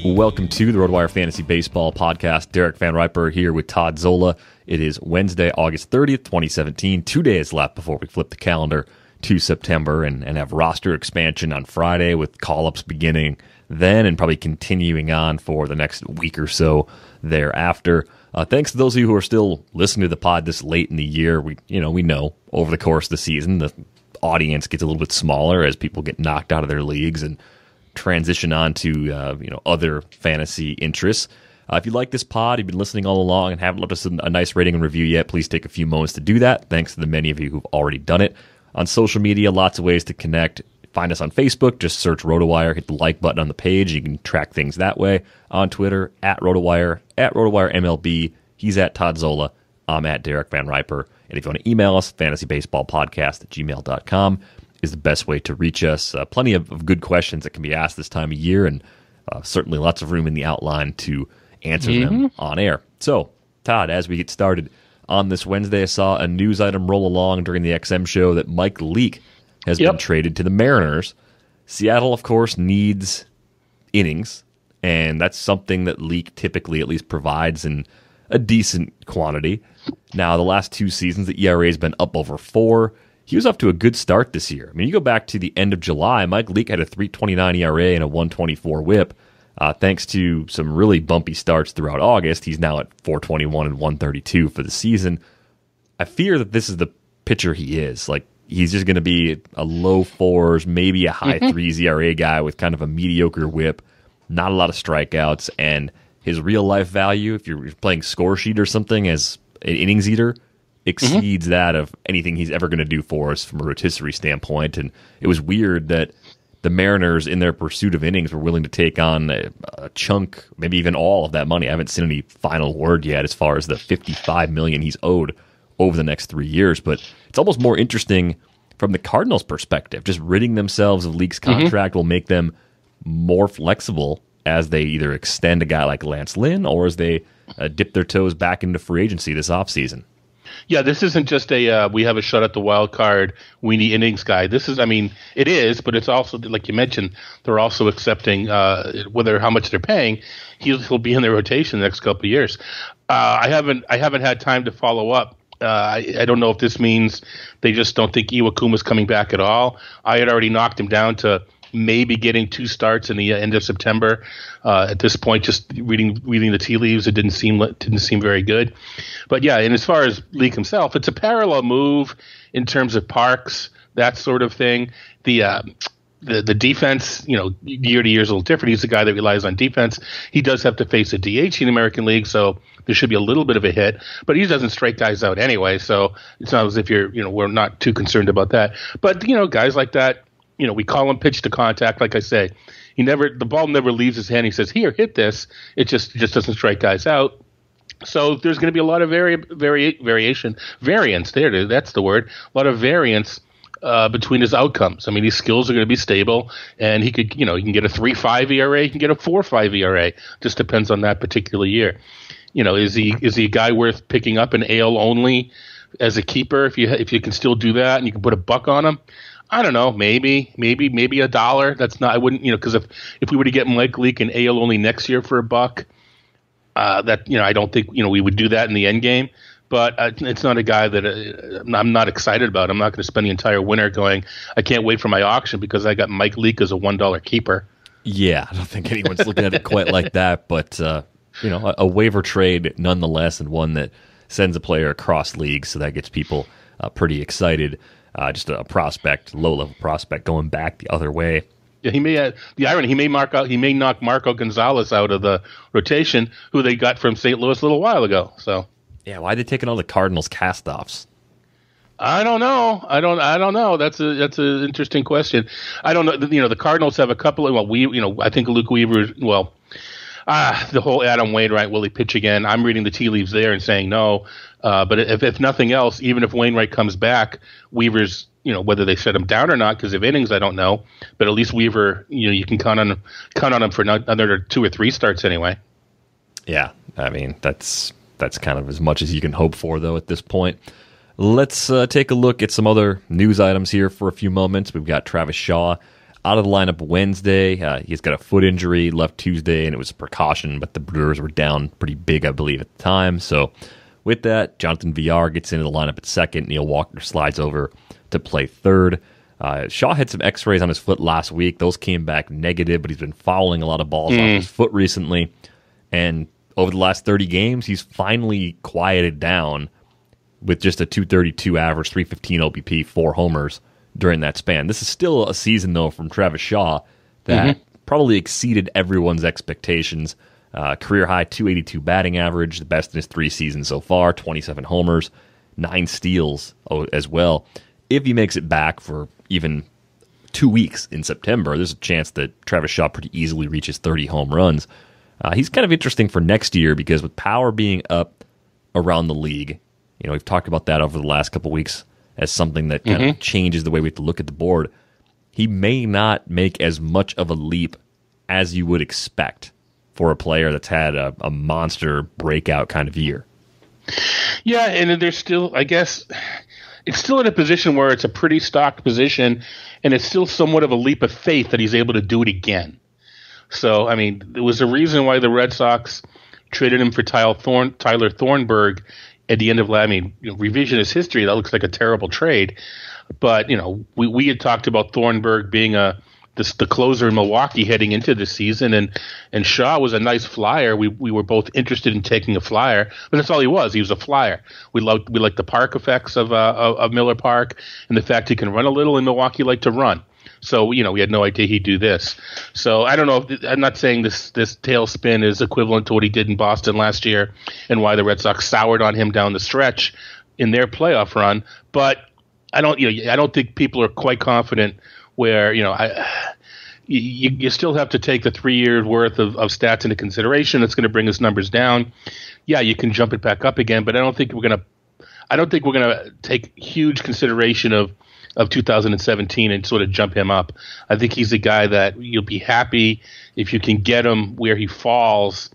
Welcome to the RotoWire Fantasy Baseball Podcast. Derek Van Riper here with Todd Zola. It is Wednesday, August 30th, 2017. 2 days left before we flip the calendar to September and have roster expansion on Friday with call-ups beginning then and probably continuing on for the next week or so thereafter. Thanks to those of you who are still listening to the pod this late in the year. We know over the course of the season the audience gets a little bit smaller as people get knocked out of their leagues and transition on to other fantasy interests. If you like this pod, you've been listening all along and haven't left us a nice rating and review yet, please take a few moments to do that. Thanks to the many of you who've already done it. On social media, lots of ways to connect. Find us on Facebook. Just search RotoWire. Hit the like button on the page. You can track things that way. On Twitter, at RotoWire MLB. He's at Todd Zola. I'm at Derek Van Riper. And if you want to email us, fantasybaseballpodcast@gmail.com is the best way to reach us. Plenty of good questions that can be asked this time of year, and certainly lots of room in the outline to answer them on air. So, Todd, as we get started on this Wednesday, I saw a news item roll along during the XM show that Mike Leake has been traded to the Mariners. Seattle, of course, needs innings, and that's something that Leake typically at least provides in a decent quantity. Now, the last two seasons, the ERA has been up over 4. He was off to a good start this year. I mean, you go back to the end of July, Mike Leake had a 3.29 ERA and a 1.24 WHIP. Thanks to some really bumpy starts throughout August, he's now at 4.21 and 1.32 for the season. I fear that this is the pitcher he is. Like, he's just going to be a low 4s, maybe a high 3s ERA guy with kind of a mediocre WHIP, not a lot of strikeouts, and his real-life value, if you're playing score sheet or something as an innings eater, exceeds that of anything he's ever going to do for us from a rotisserie standpoint. And it was weird that the Mariners, in their pursuit of innings, were willing to take on a chunk, maybe even all of that money. I haven't seen any final word yet as far as the $55 million he's owed over the next 3 years. But it's almost more interesting from the Cardinals' perspective. Just ridding themselves of Leake's contract will make them more flexible as they either extend a guy like Lance Lynn or as they dip their toes back into free agency this offseason. Yeah, this isn't just a we have a shot at the wild card, we need innings guy. This is, I mean, it is, but it's also, like you mentioned, they're also accepting whether how much they're paying. He'll be in their rotation the next couple of years. I haven't had time to follow up. I don't know if this means they just don't think Iwakuma's coming back at all. I had already knocked him down to maybe getting 2 starts in the end of September. At this point, just reading the tea leaves, it didn't seem very good. But yeah, and as far as Leake himself, it's a parallel move in terms of parks, that sort of thing. The defense, year to year is a little different. He's a guy that relies on defense. He does have to face a DH in the American League, so there should be a little bit of a hit. But he doesn't strike guys out anyway, so it's not as if we're not too concerned about that. But guys like that. We call him pitch to contact. Like I say, the ball never leaves his hand. He says, "Here, hit this." It just doesn't strike guys out. So there's going to be a lot of variance. That's the word. A lot of variance between his outcomes. I mean, his skills are going to be stable, and he could, he can get a 3.5 ERA, he can get a 4.5 ERA. Just depends on that particular year. Is he a guy worth picking up an AL only as a keeper if you can still do that and you can put $1 on him? I don't know, maybe $1. That's not. I wouldn't, because if we were to get Mike Leake and AL only next year for $1, that I don't think we would do that in the end game. But it's not a guy that I'm not excited about. I'm not going to spend the entire winter going, I can't wait for my auction because I got Mike Leake as a $1 keeper. Yeah, I don't think anyone's looking at it quite like that. But a waiver trade nonetheless, and one that sends a player across leagues, so that gets people pretty excited. Just a prospect, low-level prospect, going back the other way. Yeah, he may. The irony, he may knock Marco Gonzalez out of the rotation, who they got from St. Louis a little while ago. So, yeah, why are they taking all the Cardinals cast-offs? I don't know. That's an interesting question. I don't know. The Cardinals have a couple of. I think Luke Weaver. The whole Adam Wainwright, will he pitch again? I'm reading the tea leaves there and saying no. But if nothing else, even if Wainwright comes back, Weaver's, whether they shut him down or not because of innings, I don't know. But at least Weaver, you can count on him for another 2 or 3 starts anyway. Yeah, I mean that's kind of as much as you can hope for though at this point. Let's take a look at some other news items here for a few moments. We've got Travis Shaw out of the lineup Wednesday. He's got a foot injury, left Tuesday, and it was a precaution, but the Brewers were down pretty big, I believe, at the time. So with that, Jonathan VR gets into the lineup at second. Neil Walker slides over to play third. Shaw had some x-rays on his foot last week. Those came back negative, but he's been fouling a lot of balls off his foot recently. And over the last 30 games, he's finally quieted down with just a 232 average, 315 OBP, 4 homers during that span. This is still a season, though, from Travis Shaw that probably exceeded everyone's expectations. Career high 282 batting average, the best in his 3 seasons so far, 27 homers, 9 steals as well. If he makes it back for even 2 weeks in September, there's a chance that Travis Shaw pretty easily reaches 30 home runs. He's kind of interesting for next year because with power being up around the league, we've talked about that over the last couple weeks as something that kind of changes the way we have to look at the board. He may not make as much of a leap as you would expect for a player that's had a monster breakout kind of year. Yeah, and there's still, I guess, it's still in a position where it's a pretty stocked position, and it's still somewhat of a leap of faith that he's able to do it again. So, I mean, there was a reason why the Red Sox traded him for Tyler Thornburg at the end of revisionist history. That looks like a terrible trade. But, we had talked about Thornburg being the closer in Milwaukee heading into the season, and Shaw was a nice flyer. We were both interested in taking a flyer, but that's all he was. He was a flyer. We liked the park effects of Miller Park, and the fact he can run a little, and Milwaukee liked to run. So, we had no idea he'd do this. So I don't know. I'm not saying this tailspin is equivalent to what he did in Boston last year and why the Red Sox soured on him down the stretch in their playoff run. But I don't think people are quite confident where, you still have to take the 3 years worth of stats into consideration. It's going to bring his numbers down. Yeah, you can jump it back up again, but I don't think we're going to take huge consideration of 2017 and sort of jump him up. I think he's a guy that you'll be happy if you can get him where he falls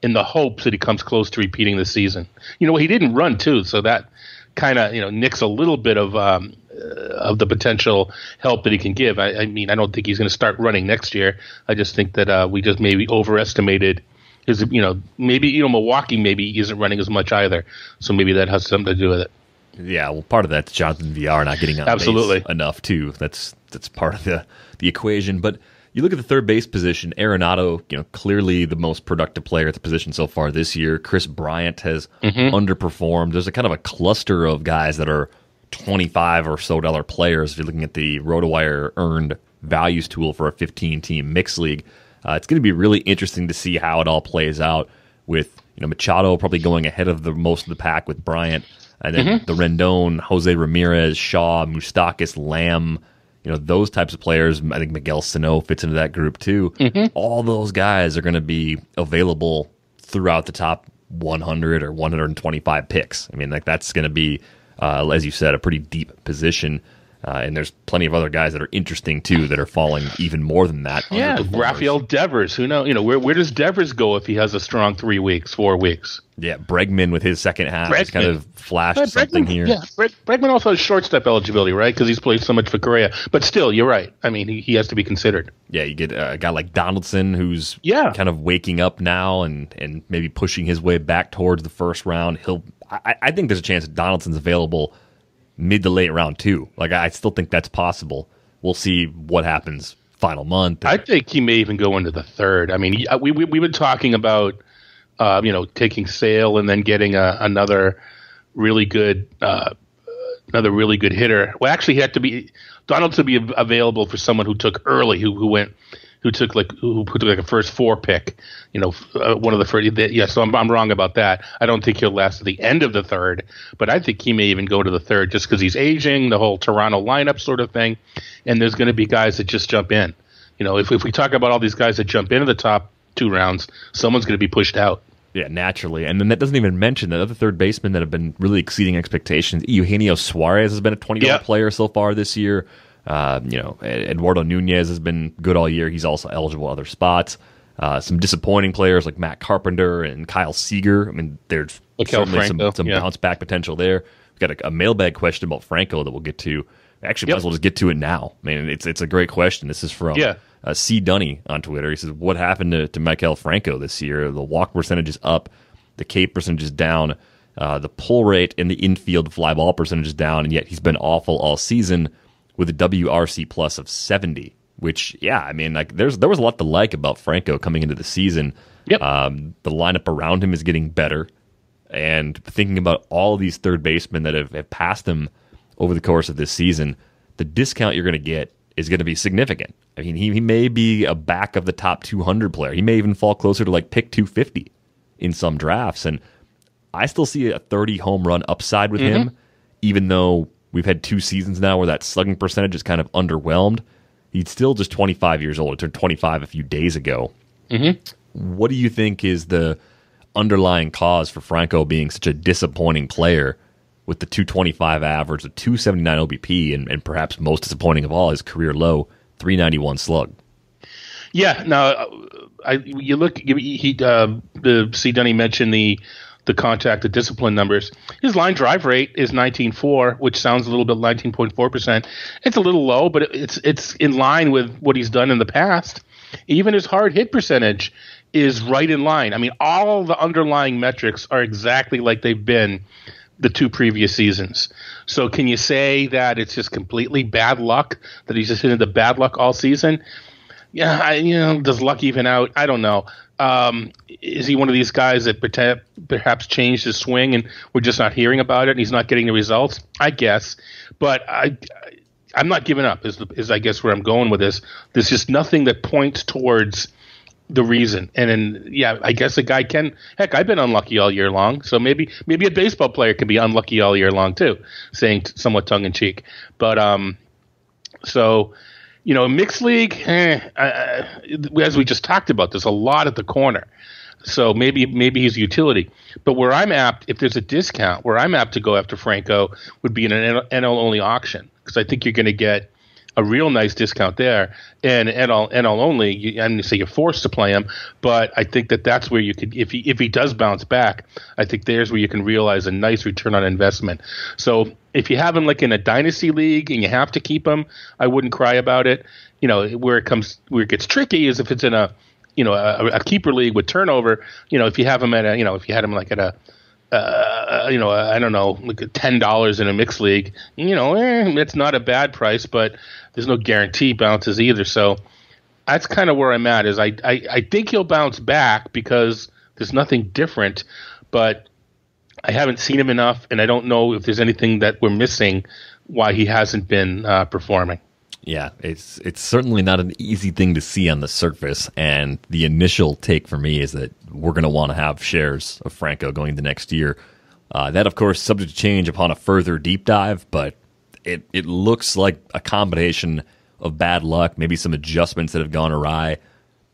in the hopes that he comes close to repeating the season. He didn't run too, so that kind of nicks a little bit of the potential help that he can give. I mean, I don't think he's going to start running next year. I just think that we just maybe overestimated his. Maybe Milwaukee maybe isn't running as much either, so maybe that has something to do with it. Yeah, well, part of that's Jonathan VR not getting on base enough, too. That's part of the equation. But you look at the third base position, Arenado, clearly the most productive player at the position so far this year. Chris Bryant has underperformed. There's a kind of a cluster of guys that are $25 or so players if you're looking at the RotoWire earned values tool for a 15-team mixed league. It's going to be really interesting to see how it all plays out with Machado probably going ahead of the most of the pack with Bryant. And then the Rendon, Jose Ramirez, Shaw, Moustakas, Lamb, those types of players. I think Miguel Sano fits into that group too. All those guys are going to be available throughout the top 100 or 125 picks. I mean, that's going to be, as you said, a pretty deep position. And there's plenty of other guys that are interesting too that are falling even more than that. Yeah, Rafael Devers. Who knows? Where does Devers go if he has a strong 4 weeks? Yeah, Bregman with his second half has kind of flashed something here. Yeah, Bregman also has shortstop eligibility, right? Because he's played so much for Correa. But still, you're right. I mean, he has to be considered. Yeah, you get a guy like Donaldson who's kind of waking up now and maybe pushing his way back towards the first round. I think there's a chance that Donaldson's available mid to late round 2. I still think that's possible. We'll see what happens final month. I think he may even go into the third. I mean, we've been talking about taking Sale and then getting another really good hitter. Well, actually, he had to be Donaldson to be available for someone who took early, who took a first 4 pick, one of the first. Yeah, so I'm wrong about that. I don't think he'll last to the end of the third, but I think he may even go to the third just because he's aging, the whole Toronto lineup sort of thing, and there's going to be guys that just jump in. If we talk about all these guys that jump into the top 2 rounds, someone's going to be pushed out. Yeah, naturally. And then that doesn't even mention the other third basemen that have been really exceeding expectations. Eugenio Suarez has been a $20 player so far this year. Eduardo Nunez has been good all year. He's also eligible at other spots. Some disappointing players like Matt Carpenter and Kyle Seager. I mean, there's certainly some bounce back potential there. We've got a mailbag question about Franco that we'll get to Actually, might as well just get to it now. I mean, it's a great question. This is from C. Dunny on Twitter. He says, what happened to Maikel Franco this year? The walk percentage is up. The K percentage is down. The pull rate and the infield fly ball percentage is down, and yet he's been awful all season with a WRC plus of 70, which, I mean, like there was a lot to like about Franco coming into the season. Yep. The lineup around him is getting better, and thinking about all these third basemen that have passed him over the course of this season, the discount you're going to get is going to be significant. I mean, he may be a back of the top 200 player. He may even fall closer to like pick 250 in some drafts, and I still see a 30 home run upside with him, even though we've had 2 seasons now where that slugging percentage is kind of underwhelmed. He's still just 25 years old. He turned 25 a few days ago. What do you think is the underlying cause for Franco being such a disappointing player with the 225 average, the 279 OBP, and perhaps most disappointing of all, his career low 391 slug? Yeah, now you look. The C. Dunny mentioned the contact, the discipline numbers. His line drive rate is 19.4, which sounds a little bit 19.4%. It's a little low, but it's in line with what he's done in the past. Even his hard hit percentage is right in line. I mean, all the underlying metrics are exactly like they've been the 2 previous seasons. So can you say that it's just completely bad luck, that he's just into bad luck all season? Yeah, does luck even out? I don't know. Is he one of these guys that perhaps changed his swing and we're just not hearing about it and he's not getting the results? I guess. But I'm not giving up is I guess where I'm going with this. There's just nothing that points towards the reason. And then, I guess a guy can. Heck, I've been unlucky all year long, so maybe a baseball player can be unlucky all year long too, saying somewhat tongue in cheek. But mixed league, as we just talked about, there's a lot at the corner. So maybe he's utility. But where I'm apt, if there's a discount, where I'm apt to go after Franco would be in an NL only auction, because I think you're going to get a real nice discount there. And NL only, I'm going to say you're forced to play him, but I think that's where you could, if he does bounce back, I think there's where you can realize a nice return on investment. So if you have him like in a dynasty league and you have to keep him, I wouldn't cry about it. Where it gets tricky is if it's in a keeper league with turnover. If you have him if you had him like at a I don't know, like $10 in a mixed league, it's not a bad price, but there's no guarantee bounces either. So that's kind of where I'm at. Is I think he'll bounce back because there's nothing different, but I haven't seen him enough, and I don't know if there's anything that we're missing why he hasn't been performing. Yeah, it's certainly not an easy thing to see on the surface, and the initial take for me is that we're going to want to have shares of Franco going into next year. That, of course, subject to change upon a further deep dive, but it looks like a combination of bad luck, maybe some adjustments that have gone awry,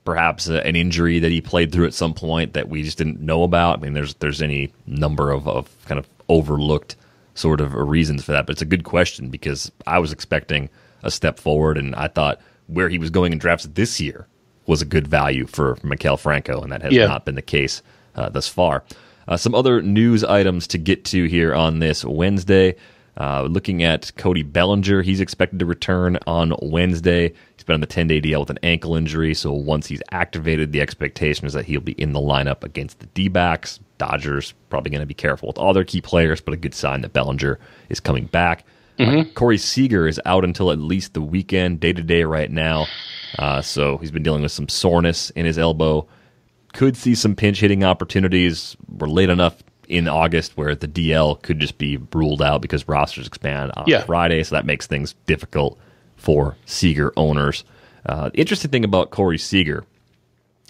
perhaps an injury that he played through at some point that we just didn't know about. I mean, there's any number of kind of overlooked sort of reasons for that, but it's a good question because I was expecting a step forward, and I thought where he was going in drafts this year was a good value for Maikel Franco, and that has not been the case thus far. Some other news items to get to here on this Wednesday. Looking at Cody Bellinger, he's expected to return on Wednesday. He's been on the 10-day DL with an ankle injury, so once he's activated, the expectation is that he'll be in the lineup against the D-backs. Dodgers probably going to be careful with all their key players, but a good sign that Bellinger is coming back. Corey Seager is out until at least the weekend, day-to-day right now. So he's been dealing with some soreness in his elbow. Could see some pinch-hitting opportunities. We're late enough in August where the DL could just be ruled out because rosters expand on Friday, so that makes things difficult for Seager owners. The interesting thing about Corey Seager,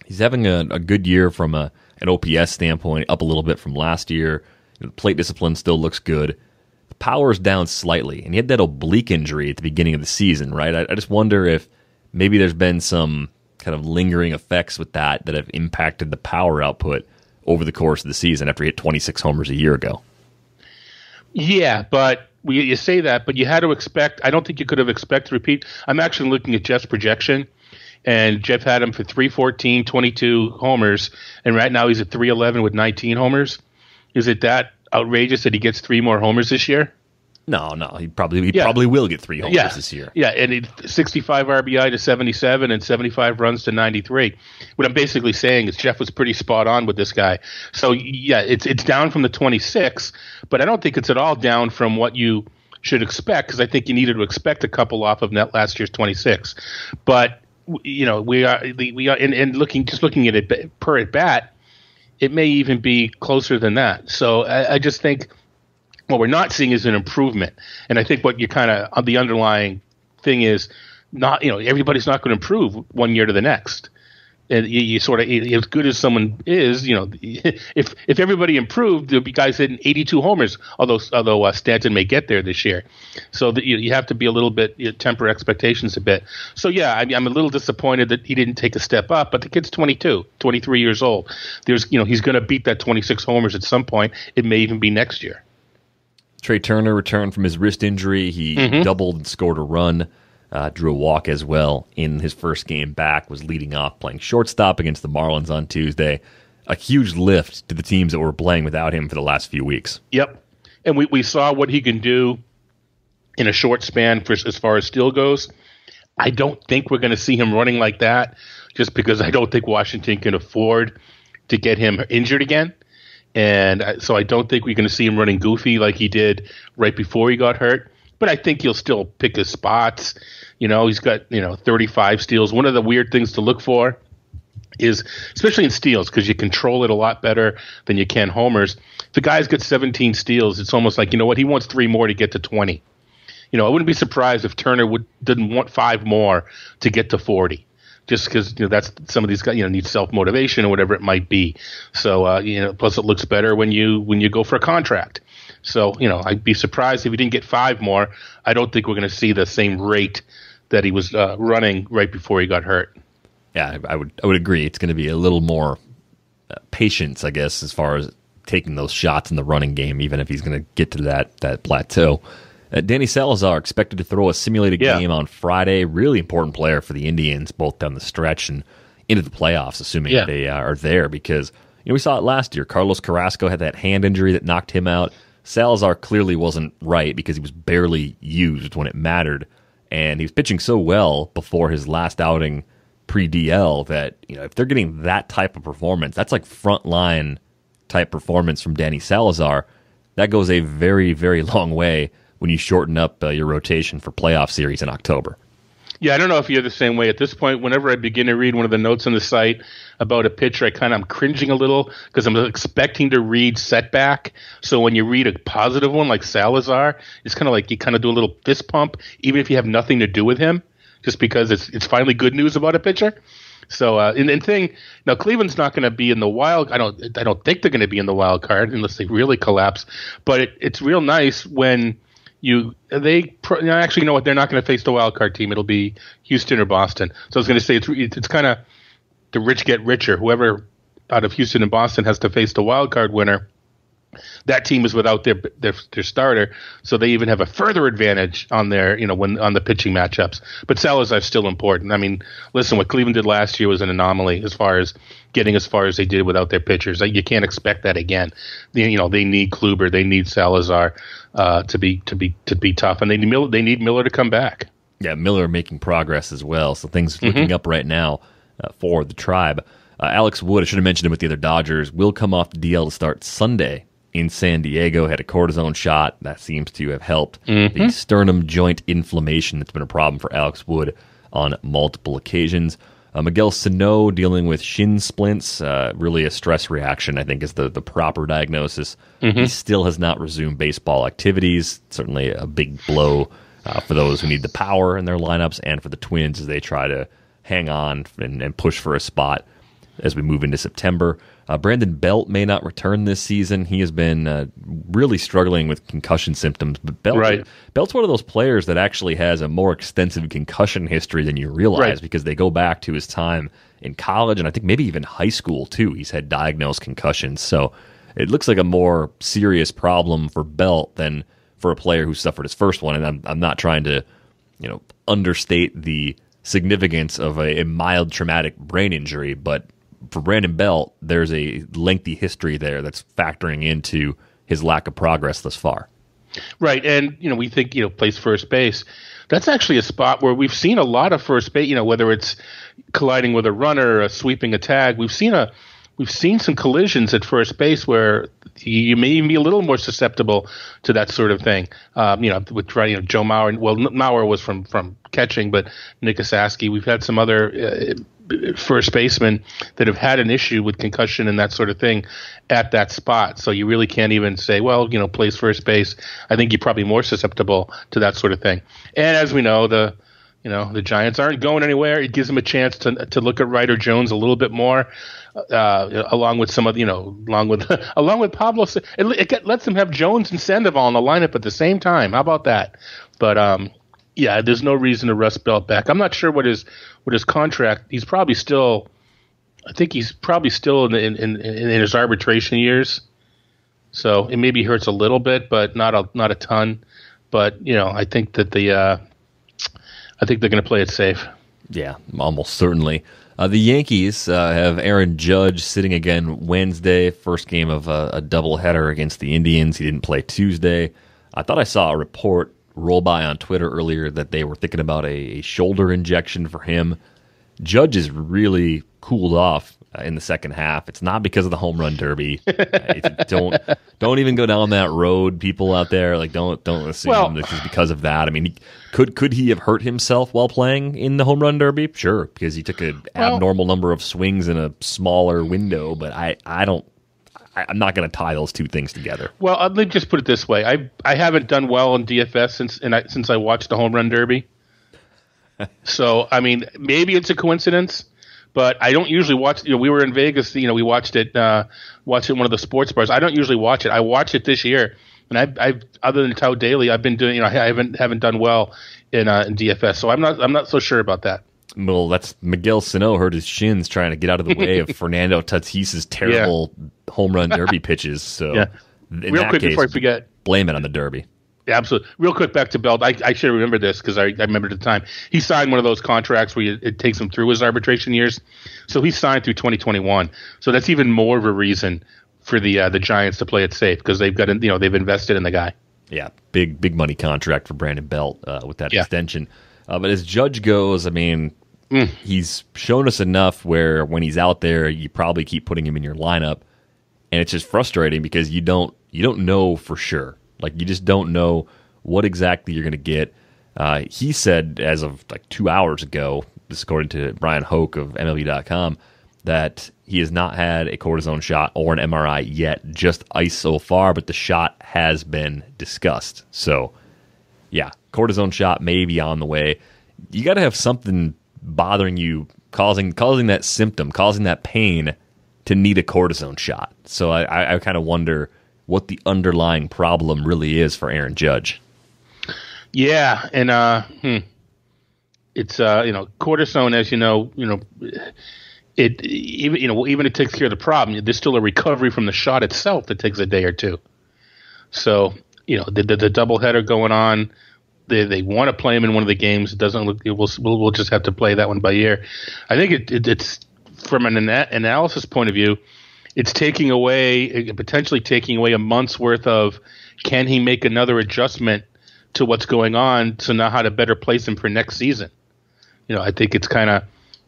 he's having a good year from an OPS standpoint, up a little bit from last year. The plate discipline still looks good. The power is down slightly, and he had that oblique injury at the beginning of the season, right? I just wonder if maybe there's been some kind of lingering effects with that have impacted the power output over the course of the season after he hit 26 homers a year ago. Yeah, but you say that, but you had to expect, I don't think you could have expected to repeat. I'm actually looking at Jeff's projection, and Jeff had him for 314, 22 homers, and right now he's at 311 with 19 homers. Is it that outrageous that he gets 3 more homers this year? No, he probably will get 3 homers this year. Yeah, and 65 RBI to 77 and 75 runs to 93. What I'm basically saying is Jeff was pretty spot on with this guy. So yeah, it's down from the 26, but I don't think it's at all down from what you should expect, because I think you needed to expect a couple off of last year's 26. But we are and looking at it per at bat, it may even be closer than that. So I just think what we're not seeing is an improvement. And I think what you kind of, the underlying thing is not, everybody's not going to improve one year to the next. And you sort of, as good as someone is, if everybody improved, there'd be guys hitting 82 homers, although Stanton may get there this year. So you have to be a little bit, temper expectations a bit. So yeah, I'm a little disappointed that he didn't take a step up, but the kid's 23 years old. He's going to beat that 26 homers at some point. It may even be next year. Trey Turner returned from his wrist injury. He doubled and scored a run. Drew a walk as well in his first game back, was leading off playing shortstop against the Marlins on Tuesday. A huge lift to the teams that were playing without him for the last few weeks. Yep. And we saw what he can do in a short span as far as steal goes. I don't think we're going to see him running like that, just because I don't think Washington can afford to get him injured again. And so I don't think we're going to see him running goofy like he did right before he got hurt. But I think he'll still pick his spots. He's got 35 steals. One of the weird things to look for is, especially in steals, because you control it a lot better than you can homers. If the guy's got 17 steals, it's almost like, he wants 3 more to get to 20. I wouldn't be surprised if Turner didn't want 5 more to get to 40. Just because that's some of these guys need self-motivation or whatever it might be. So plus it looks better when you go for a contract. So I'd be surprised if he didn't get 5 more. I don't think we're going to see the same rate that he was running right before he got hurt. Yeah, I would agree. It's going to be a little more patience, I guess, as far as taking those shots in the running game, even if he's going to get to that plateau. Danny Salazar expected to throw a simulated game on Friday. Really important player for the Indians, both down the stretch and into the playoffs, assuming they are there. Because we saw it last year. Carlos Carrasco had that hand injury that knocked him out. Salazar clearly wasn't right because he was barely used when it mattered. And he was pitching so well before his last outing pre-DL that if they're getting that type of performance, that's like frontline type performance from Danny Salazar. That goes a very, very long way when you shorten up your rotation for playoff series in October. Yeah, I don't know if you're the same way. At this point, whenever I begin to read one of the notes on the site about a pitcher, I'm cringing a little because I'm expecting to read setback. So when you read a positive one like Salazar, it's kind of like you kind of do a little fist pump, even if you have nothing to do with him, just because it's finally good news about a pitcher. So now Cleveland's not going to be in the wild. I don't think they're going to be in the wild card unless they really collapse. But it's real nice when actually, you know what? They're not going to face the wild card team. It'll be Houston or Boston. So I was going to say it's kind of the rich get richer. Whoever out of Houston and Boston has to face the wild card winner, that team is without their starter, so they even have a further advantage on their on the pitching matchups. But Salazar's still important. I mean, listen, what Cleveland did last year was an anomaly as far as getting as far as they did without their pitchers. You can't expect that again. They need Kluber, they need Salazar to be tough, and they need Miller to come back. Yeah, Miller making progress as well, so things looking up right now for the Tribe. Alex Wood, I should have mentioned him with the other Dodgers, will come off the DL to start Sunday in San Diego. Had a cortisone shot. That seems to have helped the sternum joint inflammation that's been a problem for Alex Wood on multiple occasions. Miguel Sano dealing with shin splints, really a stress reaction, I think, is the proper diagnosis. He still has not resumed baseball activities. Certainly a big blow for those who need the power in their lineups and for the Twins as they try to hang on and push for a spot as we move into September. Brandon Belt may not return this season. He has been really struggling with concussion symptoms. But Belt's one of those players that actually has a more extensive concussion history than you realize because they go back to his time in college and I think maybe even high school too. He's had diagnosed concussions. So it looks like a more serious problem for Belt than for a player who suffered his first one. And I'm not trying to understate the significance of a mild traumatic brain injury, but for Brandon Belt, there's a lengthy history there that's factoring into his lack of progress thus far. Right, and we think plays first base. That's actually a spot where we've seen a lot of first base. Whether it's colliding with a runner, or sweeping a tag, we've seen some collisions at first base where you may even be a little more susceptible to that sort of thing. With Joe Mauer. Well, Mauer was from catching, but Nick Osaski. We've had some other first basemen that have had an issue with concussion and that sort of thing at that spot. So you really can't even say, well, plays first base. I think you're probably more susceptible to that sort of thing. And as we know, the Giants aren't going anywhere. It gives them a chance to look at Ryder Jones a little bit more, along with some of along with Pablo. It lets them have Jones and Sandoval in the lineup at the same time. How about that? But yeah, there's no reason to rust Belt back. I'm not sure what his contract. He's probably still. I think he's probably still in his arbitration years. So it maybe hurts a little bit, but not a ton. But I think that I think they're going to play it safe. Yeah, almost certainly. The Yankees have Aaron Judge sitting again Wednesday, first game of a doubleheader against the Indians. He didn't play Tuesday. I thought I saw a report roll by on Twitter earlier that they were thinking about a shoulder injection for him. Judge is really cooled off in the second half. It's not because of the home run derby. Don't even go down that road, people out there. Like don't assume this is because of that. I mean, could he have hurt himself while playing in the home run derby? Sure, because he took an abnormal number of swings in a smaller window. But I'm not going to tie those two things together. Well, let me just put it this way: I haven't done well in DFS since I watched the home run derby. So I mean, maybe it's a coincidence. But I don't usually watch. We were in Vegas. We watched it. Watched it in one of the sports bars. I don't usually watch it. I watched it this year, and I've other than Tout Daily, I've been doing. I haven't done well in DFS. So I'm not so sure about that. Well, that's Miguel Sano hurt his shins trying to get out of the way of Fernando Tatis's terrible home run derby pitches. So real quick before I forget, blame it on the derby. Yeah, absolutely. Real quick back to Belt. I should remember this because I remembered at the time. He signed one of those contracts where it takes him through his arbitration years. So he signed through 2021. So that's even more of a reason for the Giants to play it safe because they've got they've invested in the guy. Yeah, big money contract for Brandon Belt with that extension. But as Judge goes, I mean, he's shown us enough where when he's out there, you probably keep putting him in your lineup, and it's just frustrating because you don't know for sure. Like, you just don't know what exactly you're going to get. He said as of like 2 hours ago, this according to Brian Hoke of MLB.com, that he has not had a cortisone shot or an MRI yet, just ice so far, but the shot has been discussed. So, yeah, cortisone shot may be on the way. You got to have something bothering you, causing that symptom, causing that pain to need a cortisone shot. So I kind of wonder what the underlying problem really is for Aaron Judge. Yeah, and it's cortisone, as it even it takes care of the problem. There's still a recovery from the shot itself that takes a day or two. So the doubleheader going on, they want to play him in one of the games. It doesn't look. We'll just have to play that one by ear. I think it's from an analysis point of view. It's potentially taking away a month's worth of can he make another adjustment to what's going on to know how to better place him for next season. I think it's kind of,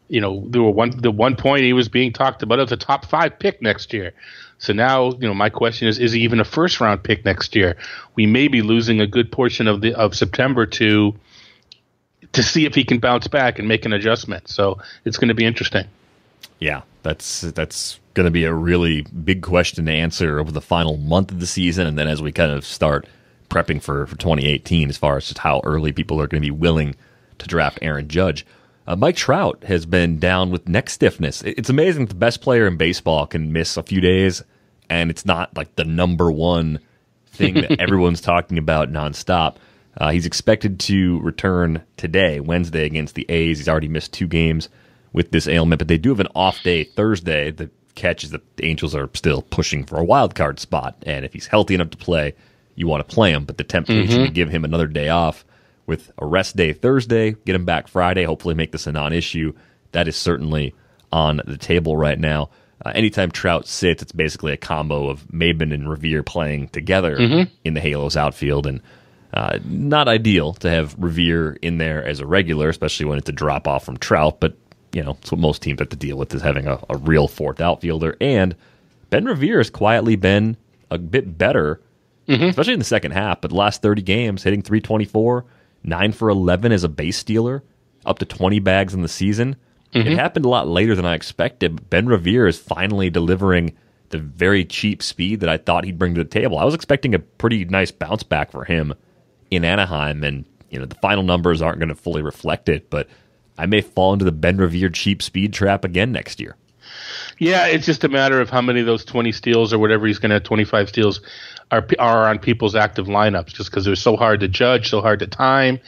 the one point he was being talked about as a top 5 pick next year. So now, my question is he even a first round pick next year? We may be losing a good portion of September to see if he can bounce back and make an adjustment. So it's going to be interesting. Yeah, that's going to be a really big question to answer over the final month of the season, and then as we kind of start prepping for 2018 as far as just how early people are going to be willing to draft Aaron Judge. Mike Trout has been down with neck stiffness. It's amazing that the best player in baseball can miss a few days, and it's not like the number one thing that everyone's talking about nonstop. He's expected to return today, Wednesday, against the A's. He's already missed 2 games with this ailment, but they do have an off day Thursday. The catch is that the Angels are still pushing for a wild card spot, and if he's healthy enough to play, you want to play him. But the temptation to give him another day off with a rest day Thursday, get him back Friday, hopefully make this a non-issue, that is certainly on the table right now. Anytime Trout sits, it's basically a combo of Maben and Revere playing together in the Halos outfield, and not ideal to have Revere in there as a regular, especially when it's a drop-off from Trout, but it's what most teams have to deal with, is having a real fourth outfielder. And Ben Revere has quietly been a bit better, especially in the second half, but the last 30 games, hitting .324, 9 for 11 as a base stealer, up to 20 bags in the season. It happened a lot later than I expected. Ben Revere is finally delivering the very cheap speed that I thought he'd bring to the table. I was expecting a pretty nice bounce back for him in Anaheim, and the final numbers aren't going to fully reflect it, but I may fall into the Ben Revere cheap speed trap again next year. Yeah, it's just a matter of how many of those 20 steals or whatever he's going to have, 25 steals, are on people's active lineups, just because they're so hard to judge, so hard to time,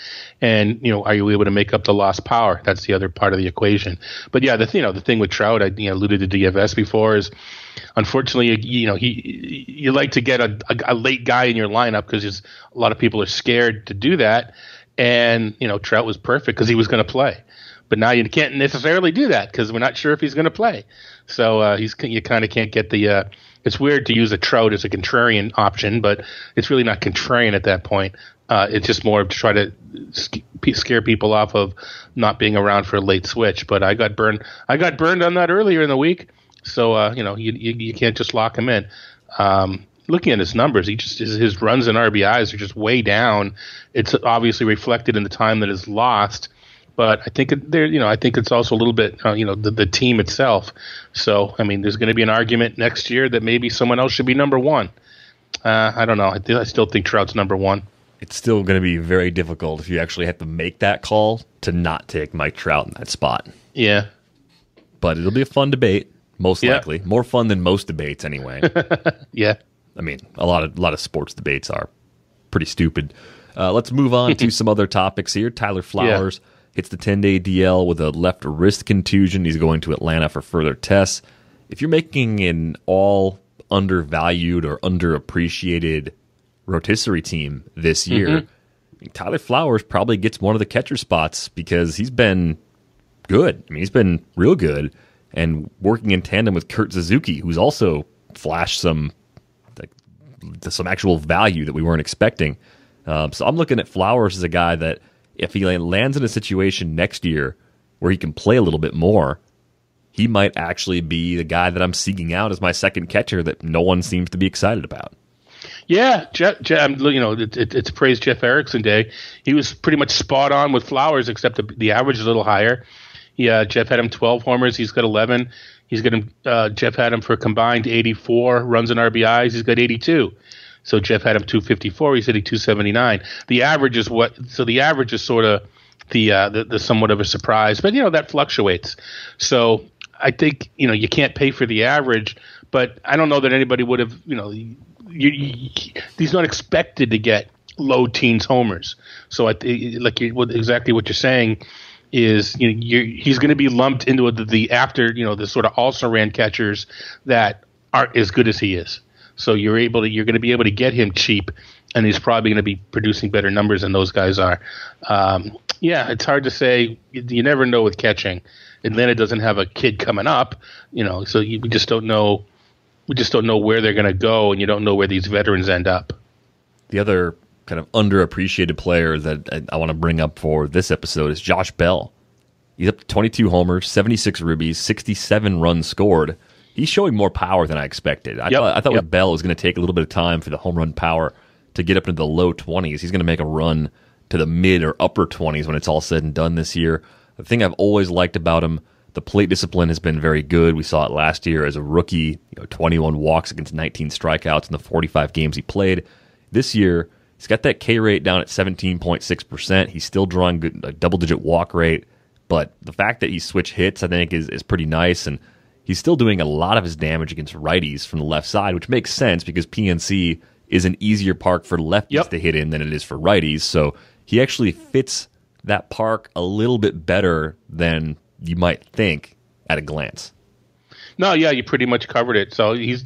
and are you able to make up the lost power? That's the other part of the equation. But yeah, the thing with Trout, I alluded to DFS before, is unfortunately you like to get a late guy in your lineup because a lot of people are scared to do that, and Trout was perfect because he was going to play. But now you can't necessarily do that because we're not sure if he's going to play. So you kind of can't get the it's weird to use a Trout as a contrarian option, but it's really not contrarian at that point. It's just more to try to scare people off of not being around for a late switch. But I got burned on that earlier in the week. So you can't just lock him in. Looking at his numbers, his runs and RBIs are just way down. It's obviously reflected in the time that is lost. But I think I think it's also a little bit, the team itself. So, there's going to be an argument next year that maybe someone else should be number one. I don't know. I still think Trout's number one. It's still going to be very difficult if you actually have to make that call to not take Mike Trout in that spot. Yeah. But it'll be a fun debate, most likely. More fun than most debates, anyway. Yeah. A lot of sports debates are pretty stupid. Let's move on to some other topics here. Tyler Flowers hits the 10-day DL with a left wrist contusion. He's going to Atlanta for further tests. If you're making an all undervalued or underappreciated rotisserie team this year, Tyler Flowers probably gets one of the catcher spots because he's been good. He's been real good and working in tandem with Kurt Suzuki, who's also flashed some actual value that we weren't expecting. So I'm looking at Flowers as a guy that if he lands in a situation next year where he can play a little bit more, he might actually be the guy that I'm seeking out as my second catcher that no one seems to be excited about. Yeah, it's praise Jeff Erickson Day. He was pretty much spot on with Flowers, except the average is a little higher. Yeah, Jeff had him 12 homers. He's got 11. Jeff had him for a combined 84 runs and RBIs. He's got 82. So Jeff had him 254. He's hitting 279. The average is sort of the somewhat of a surprise, but that fluctuates. So I think you can't pay for the average, but I don't know that anybody would have. He's not expected to get low teens homers. So exactly what you're saying is he's going to be lumped into the sort of also ran catchers that aren't as good as he is. So you're going to be able to get him cheap, and he's probably going to be producing better numbers than those guys are. It's hard to say. You never know with catching. Atlanta doesn't have a kid coming up, so we just don't know. We just don't know where they're going to go, and you don't know where these veterans end up. The other kind of underappreciated player that I want to bring up for this episode is Josh Bell. He's up to 22 homers, 76 ribbies, 67 runs scored. He's showing more power than I expected. I thought with Bell it was going to take a little bit of time for the home run power to get up into the low 20s. He's going to make a run to the mid or upper 20s when it's all said and done this year. The thing I've always liked about him, the plate discipline has been very good. We saw it last year as a rookie, 21 walks against 19 strikeouts in the 45 games he played. This year, he's got that K rate down at 17.6%. He's still drawing a double-digit walk rate, but the fact that he switched hits, I think, is pretty nice, and he's still doing a lot of his damage against righties from the left side, which makes sense because PNC is an easier park for lefties to hit in than it is for righties. So he actually fits that park a little bit better than you might think at a glance. No, yeah, you pretty much covered it. So he's,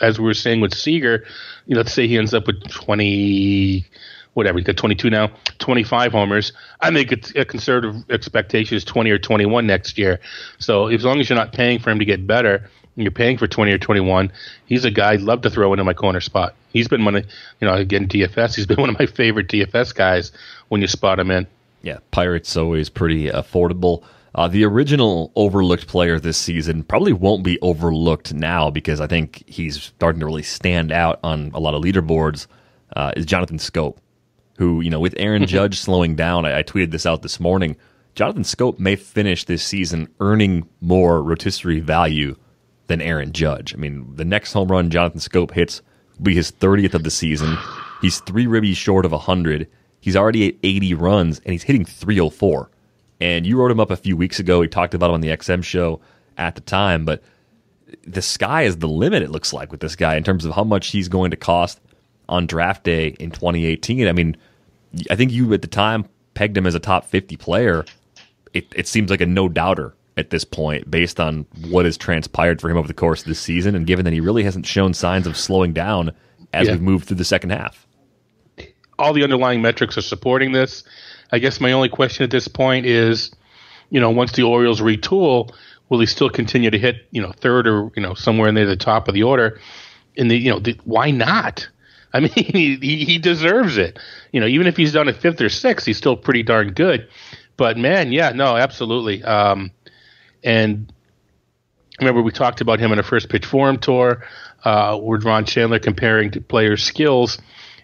as we were saying with Seager, let's say he ends up with 20, whatever, he's got 22 now, 25 homers. I think it's a conservative expectation is 20 or 21 next year. So as long as you're not paying for him to get better, and you're paying for 20 or 21, he's a guy I'd love to throw into my corner spot. He's been one of, again, DFS, he's been one of my favorite DFS guys when you spot him in. Yeah, Pirates always pretty affordable. The original overlooked player this season probably won't be overlooked now because I think he's starting to really stand out on a lot of leaderboards, is Jonathan Scope, who, with Aaron Judge slowing down, I tweeted this out this morning, Jonathan Scope may finish this season earning more rotisserie value than Aaron Judge. I mean, the next home run Jonathan Scope hits will be his 30th of the season. He's 3 ribbies short of 100. He's already at 80 runs, and he's hitting 304. And you wrote him up a few weeks ago. We talked about him on the XM show at the time, but the sky is the limit, it looks like, with this guy in terms of how much he's going to cost on draft day in 2018. I mean, I think you at the time pegged him as a top 50 player. It seems like a no-doubter at this point based on what has transpired for him over the course of this season, and given that he really hasn't shown signs of slowing down as we've moved through the second half. All the underlying metrics are supporting this. I guess my only question at this point is, once the Orioles retool, will he still continue to hit, third or, somewhere in there the top of the order? And why not? I mean, he deserves it. Even if he's done at fifth or sixth, he's still pretty darn good. But man, absolutely. And remember, we talked about him in a first pitch forum tour, with Ron Chandler comparing to players' skills,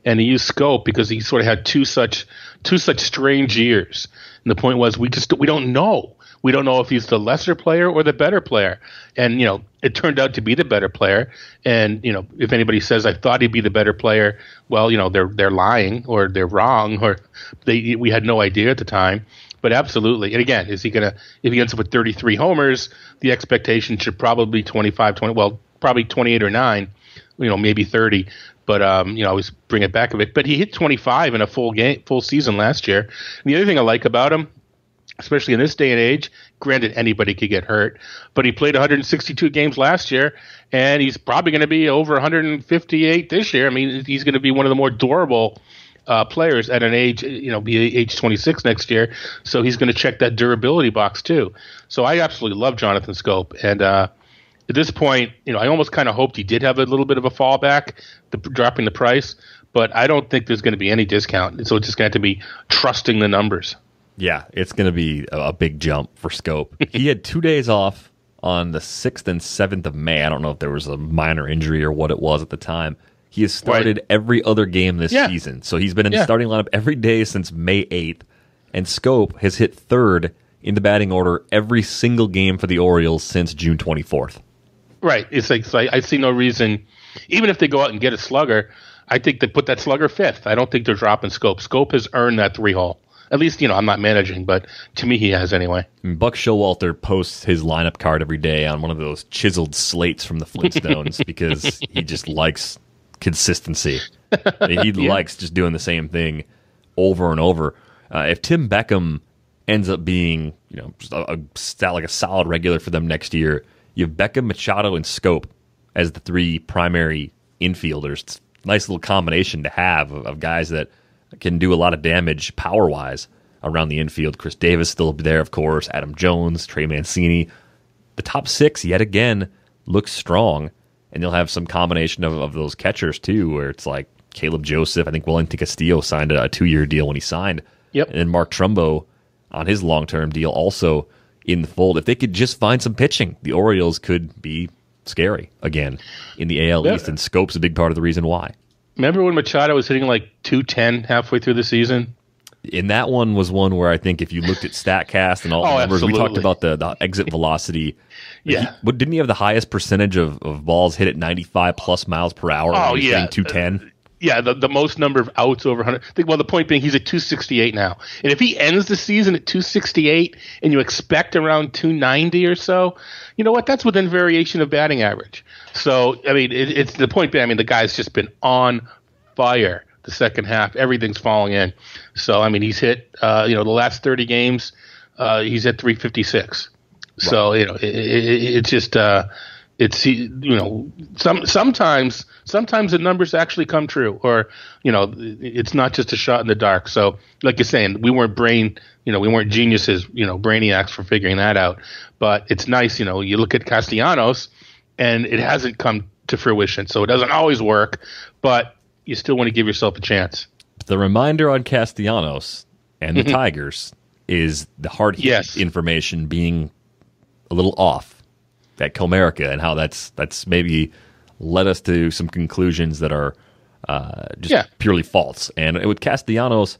and he used Scope because he sort of had two such strange years. And the point was, we don't know. We don't know if he's the lesser player or the better player. And, it turned out to be the better player. And, if anybody says, I thought he'd be the better player, well, they're lying or they're wrong or we had no idea at the time. But absolutely. And again, if he ends up with 33 homers, the expectation should probably be 20, probably 28 or 9, maybe 30. But, always bring it back a bit. But he hit 25 in a full season last year. And the other thing I like about him, especially in this day and age, granted anybody could get hurt, but he played 162 games last year, and he's probably going to be over 158 this year. I mean, he's going to be one of the more durable players at an age, be age 26 next year. So he's going to check that durability box too. So I absolutely love Jonathan Scope. And at this point, I almost kind of hoped he did have a little bit of a fallback, dropping the price, but I don't think there's going to be any discount. So it's just going to have to be trusting the numbers. Yeah, it's going to be a big jump for Scope. He had 2 days off on the 6th and 7th of May. I don't know if there was a minor injury or what it was at the time. He has started every other game this season. So he's been in the starting lineup every day since May 8th. And Scope has hit third in the batting order every single game for the Orioles since June 24th. Right. It's like I see no reason, even if they go out and get a slugger, I think they put that slugger fifth. I don't think they're dropping Scope. Scope has earned that 3-hole. At least, I'm not managing, but to me he has anyway. Buck Showalter posts his lineup card every day on one of those chiseled slates from the Flintstones because he just likes consistency. He likes just doing the same thing over and over. If Tim Beckham ends up being, just a solid regular for them next year, you have Beckham, Machado, and Scope as the 3 primary infielders. It's a nice little combination to have of guys that can do a lot of damage power-wise around the infield. Chris Davis still there, of course. Adam Jones, Trey Mancini. The top 6, yet again, looks strong. And you'll have some combination of those catchers, too, where it's like Caleb Joseph. I think Wellington Castillo signed a 2-year deal when he signed. Yep. And then Mark Trumbo on his long-term deal also in the fold. If they could just find some pitching, the Orioles could be scary again in the AL East, and Scope's a big part of the reason why. Remember when Machado was hitting like 210 halfway through the season? And that one was one where I think if you looked at StatCast and all the numbers, absolutely. We talked about the exit velocity. Yeah. Didn't he have the highest percentage of balls hit at 95 plus miles per hour? Oh, yeah. 210? Yeah, the most number of outs over 100. Well, the point being, he's at 268 now. And if he ends the season at 268 and you expect around 290 or so, you know what? That's within variation of batting average. So, I mean, it's the point being, the guy's just been on fire the second half. Everything's falling in. So, I mean, he's hit, the last 30 games, he's at 356. Wow. So, it's just, sometimes the numbers actually come true, or, it's not just a shot in the dark. So like you're saying, we weren't geniuses, brainiacs for figuring that out, but it's nice. You look at Castellanos, and it hasn't come to fruition. So it doesn't always work, but you still want to give yourself a chance. The reminder on Castellanos and the Tigers is the hard hit information being a little off at Comerica, and how that's maybe led us to some conclusions that are purely false. And with Castellanos,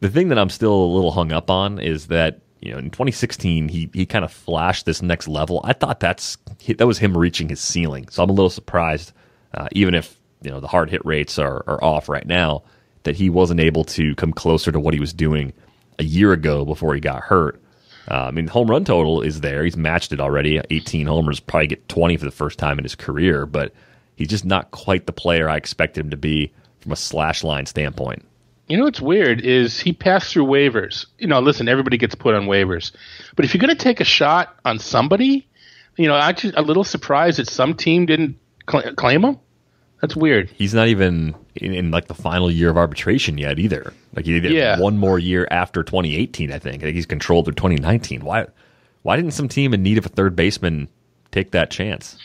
the thing that I'm still a little hung up on is that, in 2016 he kind of flashed this next level. I thought that was him reaching his ceiling. So I'm a little surprised, even if the hard hit rates are off right now, that he wasn't able to come closer to what he was doing a year ago before he got hurt. The home run total is there. He's matched it already. 18 homers, probably get 20 for the first time in his career, but he's just not quite the player I expected him to be from a slash line standpoint. What's weird is he passed through waivers. Listen, everybody gets put on waivers. But if you're going to take a shot on somebody, I'm just a little surprised that some team didn't claim him. That's weird. He's not even in like the final year of arbitration yet either. Like he did one more year after 2018, I think. He's controlled through 2019. Why didn't some team in need of a third baseman take that chance?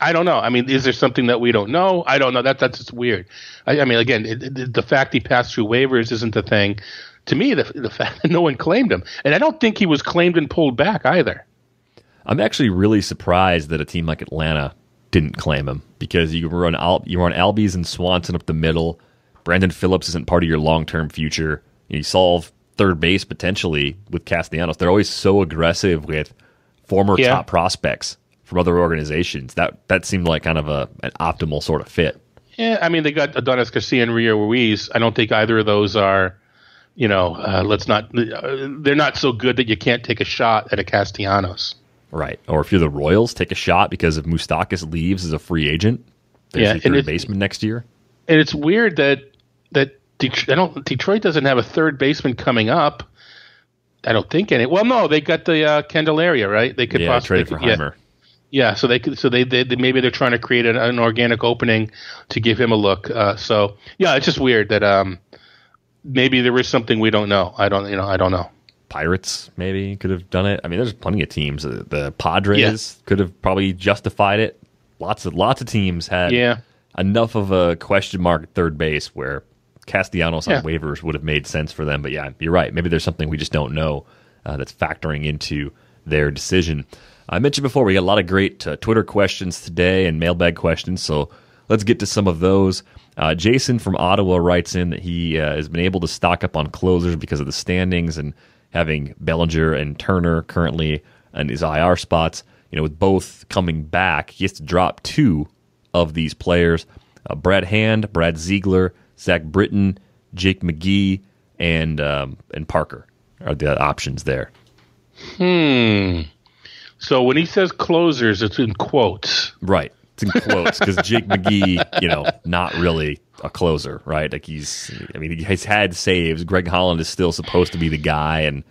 I don't know. Is there something that we don't know? I don't know. That's just weird. Again, the fact he passed through waivers isn't the thing. To me, the fact that no one claimed him. And I don't think he was claimed and pulled back either. I'm actually really surprised that a team like Atlanta didn't claim him, because you run Albies and Swanson up the middle. Brandon Phillips isn't part of your long-term future. You solve third base potentially with Castellanos. They're always so aggressive with former top prospects from other organizations. That seemed like kind of an optimal sort of fit. Yeah, they got Adonis Garcia and Rio Ruiz. I don't think either of those are, they're not so good that you can't take a shot at a Castellanos. Right. Or if you're the Royals, take a shot because if Moustakas leaves as a free agent, there's your third baseman next year. And it's weird that Detroit doesn't have a third baseman coming up. I don't think any. Well, no, they got the Candelaria, right? They could trade for Heimer. Yeah, so they maybe they're trying to create an organic opening to give him a look. It's just weird that maybe there is something we don't know. I don't know. Pirates maybe could have done it. There's plenty of teams. The Padres could have probably justified it. Lots of teams had enough of a question mark at third base where Castellanos on waivers would have made sense for them. But you're right. Maybe there's something we just don't know that's factoring into their decision. I mentioned before we got a lot of great Twitter questions today and mailbag questions, so let's get to some of those. Jason from Ottawa writes in that he has been able to stock up on closers because of the standings and having Bellinger and Turner currently in his IR spots. With both coming back, he has to drop two of these players. Brad Hand, Brad Ziegler, Zach Britton, Jake McGee, and Parker are the options there. So when he says closers, it's in quotes. Right. It's in quotes because Jake McGee, not really a closer, right? Like he's had saves. Greg Holland is still supposed to be the guy, and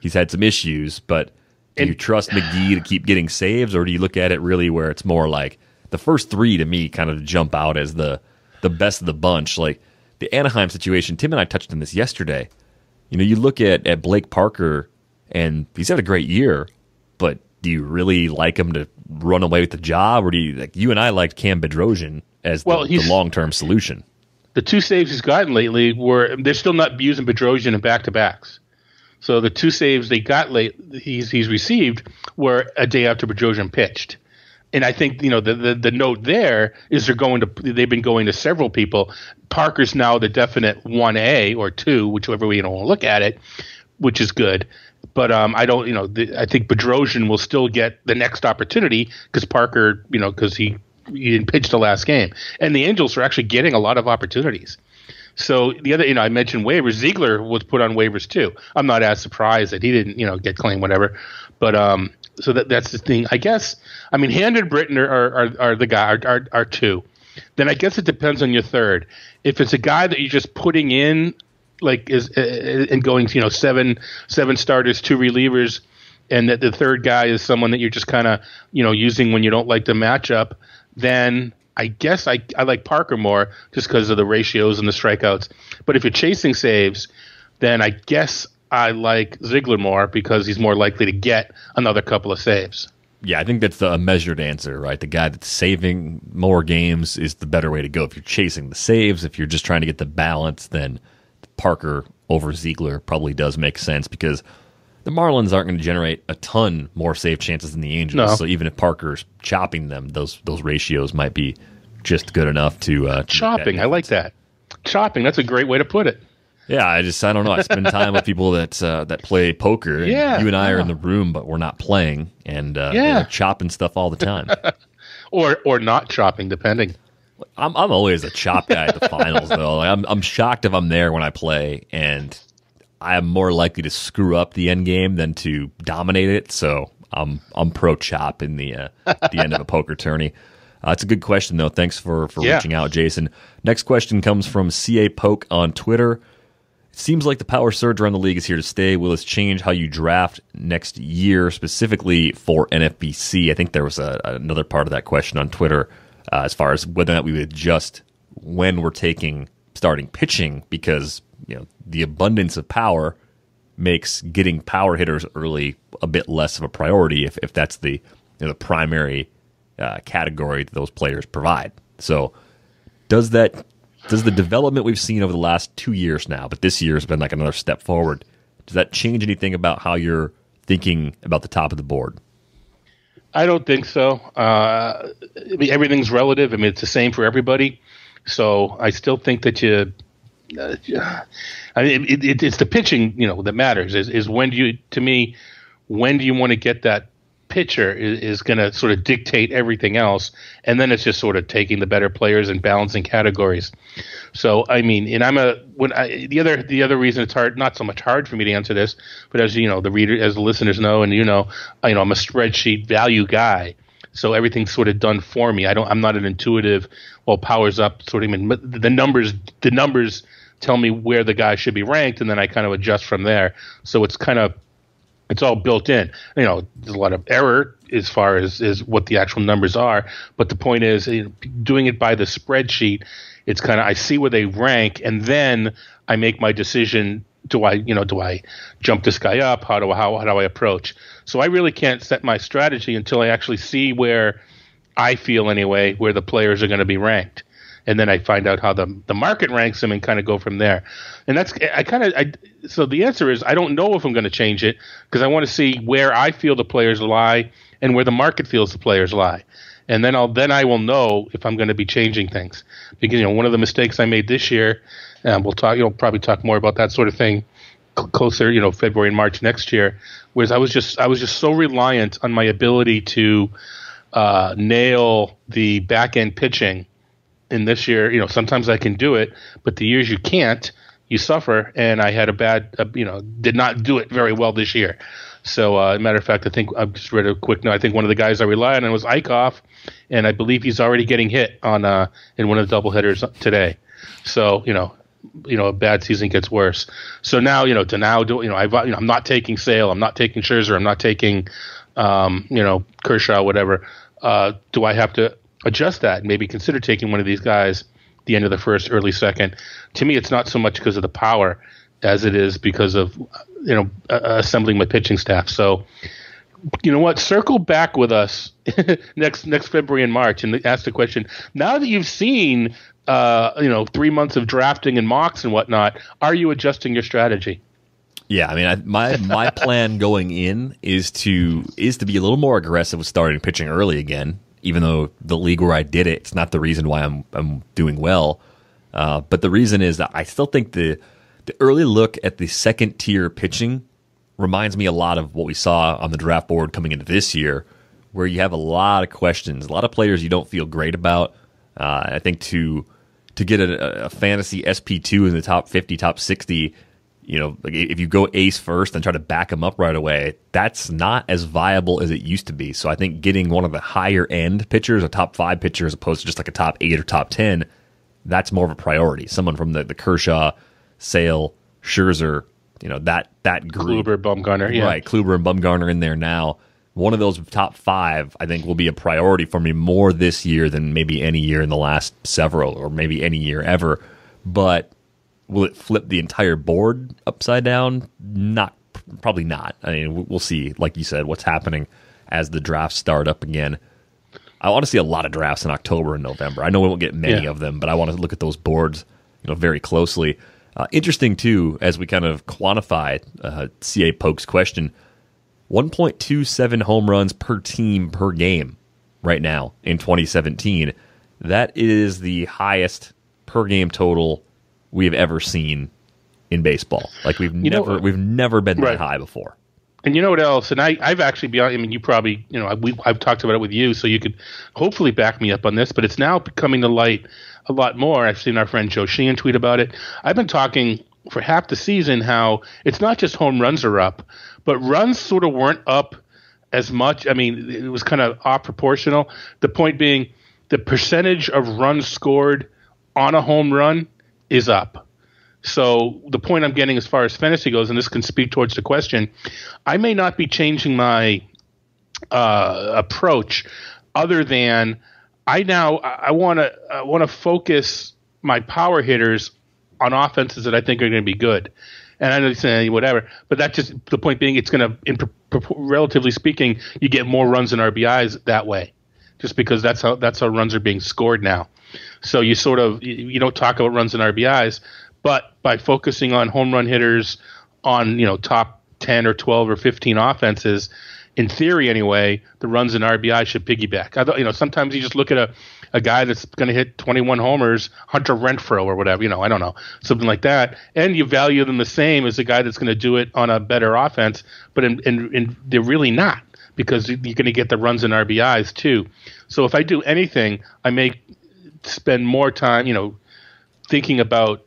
he's had some issues, but do you trust McGee to keep getting saves, or do you look at it really where it's more like the first three to me kind of jump out as the best of the bunch? Like the Anaheim situation, Tim and I touched on this yesterday. You look at Blake Parker, and he's had a great year, but do you really like him to run away with the job, or do you and I liked Cam Bedrosian as the long-term solution? The two saves he's gotten lately they're still not using Bedrosian in back-to-backs. So the two saves they got he's received were a day after Bedrosian pitched. And I think the note there is they've been going to several people. Parker's now the definite 1A or 2, whichever way you want to look at it, which is good. But I think Bedrosian will still get the next opportunity because Parker, because he didn't pitch the last game. And the Angels are actually getting a lot of opportunities. So the other, I mentioned waivers. Ziegler was put on waivers too. I'm not as surprised that he didn't, get claimed, whatever. But so that's the thing. I guess, Hand and Britton are the guy, are two. Then I guess it depends on your third. If it's a guy that you're just putting in, and going, seven starters, 2 relievers, and that the third guy is someone that you're just kind of, using when you don't like the matchup, then I guess I like Parker more just because of the ratios and the strikeouts. But if you're chasing saves, then I guess I like Ziegler more because he's more likely to get another couple of saves. Yeah, I think that's a measured answer, right? The guy that's saving more games is the better way to go. If you're chasing the saves, if you're just trying to get the balance, then Parker over Ziegler probably does make sense because the Marlins aren't going to generate a ton more save chances than the Angels. No. So even if Parker's chopping them, those ratios might be just good enough to chopping. I like that. Chopping. That's a great way to put it. Yeah, I don't know. I spend time with people that play poker. And you and I are in the room, but we're not playing, and they're chopping stuff all the time. or not chopping, depending. I'm always a chop guy at the finals, though. Like, I'm shocked if I'm there when I play, and I'm more likely to screw up the end game than to dominate it. So I'm pro chop in the end of a poker tourney. It's a good question, though. Thanks for reaching out, Jason. Next question comes from CA Poke on Twitter. It seems like the power surge around the league is here to stay. Will this change how you draft next year, specifically for NFBC? I think there was another part of that question on Twitter as far as whether or not we would adjust when we're taking starting pitching, because the abundance of power makes getting power hitters early a bit less of a priority if that's the the primary category that those players provide. So does the development we've seen over the last 2 years now, but this year has been like another step forward, does that change anything about how you're thinking about the top of the board? I don't think so. I mean, everything's relative. I mean, it's the same for everybody. So I still think that it's the pitching, that matters. Is when do you want to get that pitcher is going to sort of dictate everything else, and then it's just sort of taking the better players and balancing categories. So I mean, and the other reason it's hard, not so much hard for me to answer this, but as the reader, as the listeners know, and I'm a spreadsheet value guy, so everything's sort of done for me. I'm not an intuitive, powers up sort of. I mean, the numbers tell me where the guy should be ranked, and then I kind of adjust from there. So it's all built in. There's a lot of error as far as what the actual numbers are. But the point is, doing it by the spreadsheet, it's kind of, I see where they rank, and then I make my decision. Do I jump this guy up? How do I approach? So I really can't set my strategy until I actually see where I feel anyway, where the players are going to be ranked. And then I find out how the market ranks them and kind of go from there. And so the answer is I don't know if I'm going to change it because I want to see where I feel the players lie and where the market feels the players lie. And then I will know if I'm going to be changing things. Because one of the mistakes I made this year, and we'll probably talk more about that sort of thing closer, February and March next year, was I was just so reliant on my ability to nail the back end pitching. In this year, sometimes I can do it, but the years you can't, you suffer. And I had did not do it very well this year. So, as a matter of fact, I think I've just read a quick note. I think one of the guys I relied on was Eichhoff, and I believe he's already getting hit on in one of the doubleheaders today. So, a bad season gets worse. So now, I'm not taking Sale, I'm not taking Scherzer, I'm not taking, Kershaw, whatever. Do I have to adjust that and maybe consider taking one of these guys the end of the first, early second? To me, it's not so much because of the power as it is because of assembling my pitching staff. So you know what, circle back with us next February and March and ask the question, now that you've seen 3 months of drafting and mocks and whatnot, are you adjusting your strategy? Yeah, I mean, my plan going in is to be a little more aggressive with starting pitching early again. Even though the league where I did it, it's not the reason why I'm doing well. But the reason is that I still think the early look at the second tier pitching reminds me a lot of what we saw on the draft board coming into this year, where you have a lot of questions, a lot of players you don't feel great about. I think to get a fantasy SP2 in the top 50, top 60, if you go ace first and try to back them up right away, that's not as viable as it used to be. So I think getting one of the higher end pitchers, a top 5 pitcher, as opposed to just like a top 8 or top 10, that's more of a priority. Someone from the Kershaw, Sale, Scherzer, that group. Kluber, Bumgarner, yeah. Right, Kluber and Bumgarner in there now. One of those top 5, I think, will be a priority for me more this year than maybe any year in the last several, or maybe any year ever. But will it flip the entire board upside down? Probably not. I mean, we'll see, like you said, what's happening as the drafts start up again. I want to see a lot of drafts in October and November. I know we won't get many of them, but I want to look at those boards, very closely. Interesting too, as we kind of quantify CA Polk's question, 1.27 home runs per team per game right now in 2017. That is the highest per game total we have ever seen in baseball. Like we've never been that high before. And you know what else? And I've actually been. I mean, you probably, I've talked about it with you, so you could hopefully back me up on this. But it's now coming to light a lot more. I've seen our friend Joe Sheehan tweet about it. I've been talking for half the season how it's not just home runs are up, but runs sort of weren't up as much. I mean, it was kind of off proportional. The point being, the percentage of runs scored on a home run is up. So the point I'm getting as far as fantasy goes, and this can speak towards the question, I may not be changing my approach other than I want to focus my power hitters on offenses that I think are going to be good. And I know you're saying whatever, but that's just the point being it's going to, relatively speaking, you get more runs and RBIs that way, just because that's how runs are being scored now. So you sort of you don't talk about runs and RBIs, but by focusing on home run hitters on top 10 or 12 or 15 offenses, in theory anyway, the runs and RBI should piggyback. Sometimes you just look at a guy that's going to hit 21 homers, Hunter Renfroe or whatever, I don't know, something like that, and you value them the same as a guy that's going to do it on a better offense, but in they're really not, because you're going to get the runs and RBIs too. So if I do anything, I may spend more time, thinking about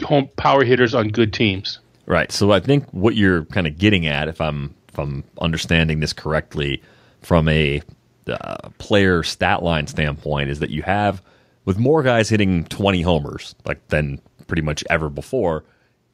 home power hitters on good teams. Right. So I think what you're kind of getting at, if I'm understanding this correctly, from a player stat line standpoint, is that you have, with more guys hitting 20 homers than pretty much ever before,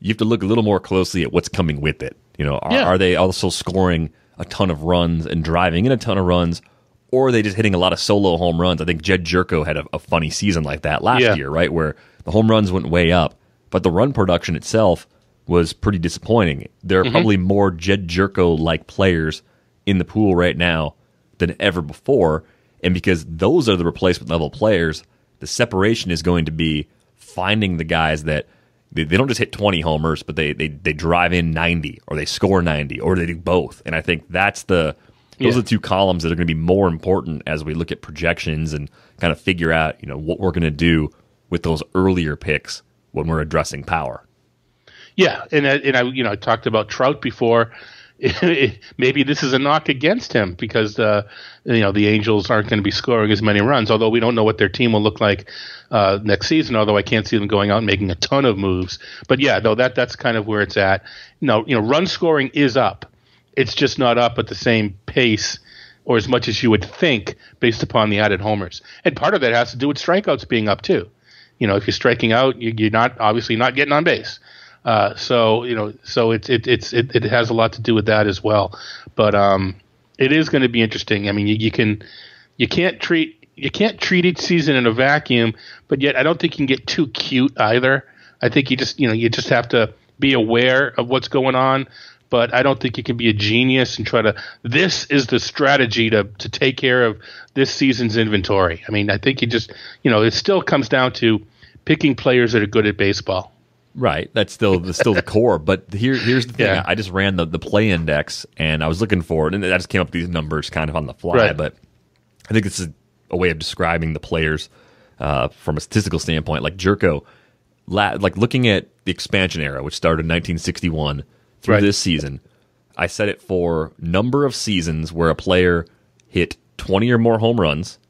you have to look a little more closely at what's coming with it. Are they also scoring a ton of runs and driving in a ton of runs, or are they just hitting a lot of solo home runs? I think Jed Jerko had a funny season like that last year, right, where the home runs went way up, but the run production itself was pretty disappointing. There are probably more Jed Jerko-like players in the pool right now than ever before, and because those are the replacement level players, the separation is going to be finding the guys that they don't just hit 20 homers, but they drive in 90, or they score 90, or they do both. And I think those are the two columns that are going to be more important as we look at projections and kind of figure out what we're going to do with those earlier picks when we're addressing power. Yeah, and I talked about Trout before. Maybe this is a knock against him because the Angels aren't going to be scoring as many runs. Although we don't know what their team will look like next season. Although I can't see them going out and making a ton of moves. But yeah, though that's kind of where it's at. Run scoring is up. It's just not up at the same pace or as much as you would think based upon the added homers. And part of that has to do with strikeouts being up too. If you're striking out, you're not obviously not getting on base. So it has a lot to do with that as well. But it is going to be interesting. I mean, you can't treat each season in a vacuum, but yet I don't think you can get too cute either. I think you just have to be aware of what's going on. But I don't think you can be a genius and try to. This is the strategy to take care of this season's inventory. I mean, I think you just it still comes down to picking players that are good at baseball. Right, that's still the core. But here's the thing: I just ran the play index, and I was looking for it, and I just came up with these numbers kind of on the fly. Right. But I think this is a way of describing the players from a statistical standpoint. Like Jerko, like looking at the expansion era, which started in 1961 through this season, I set it for number of seasons where a player hit 20 or more home runs,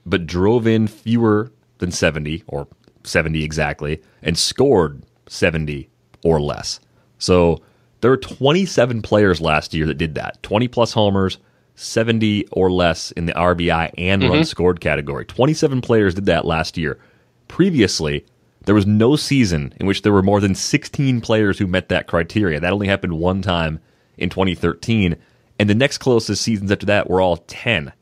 but drove in fewer than 70 or 70 exactly, and scored 70 or less. So there were 27 players last year that did that. 20 plus homers, 70 or less in the RBI and runs scored category. 27 players did that last year. Previously, there was no season in which there were more than 16 players who met that criteria. That only happened one time in 2013, and the next closest seasons after that were all 10.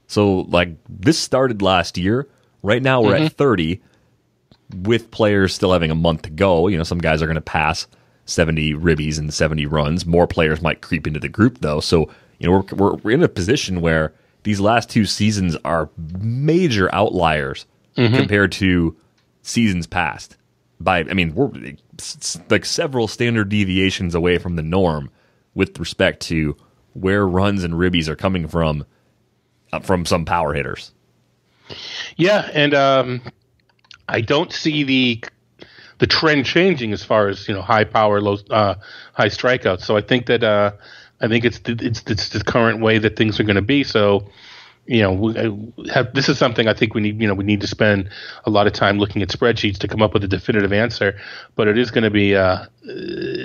So, this started last year. Right now we're at 30, with players still having a month to go. Some guys are going to pass 70 ribbies and 70 runs. More players might creep into the group, though. So we're in a position where these last two seasons are major outliers compared to seasons past. We're like several standard deviations away from the norm with respect to where runs and ribbies are coming from some power hitters. Yeah, and I don't see the trend changing as far as high power, low high strikeouts. So I think that it's the current way that things are going to be. So this is something I think we need to spend a lot of time looking at spreadsheets to come up with a definitive answer. But it is going to be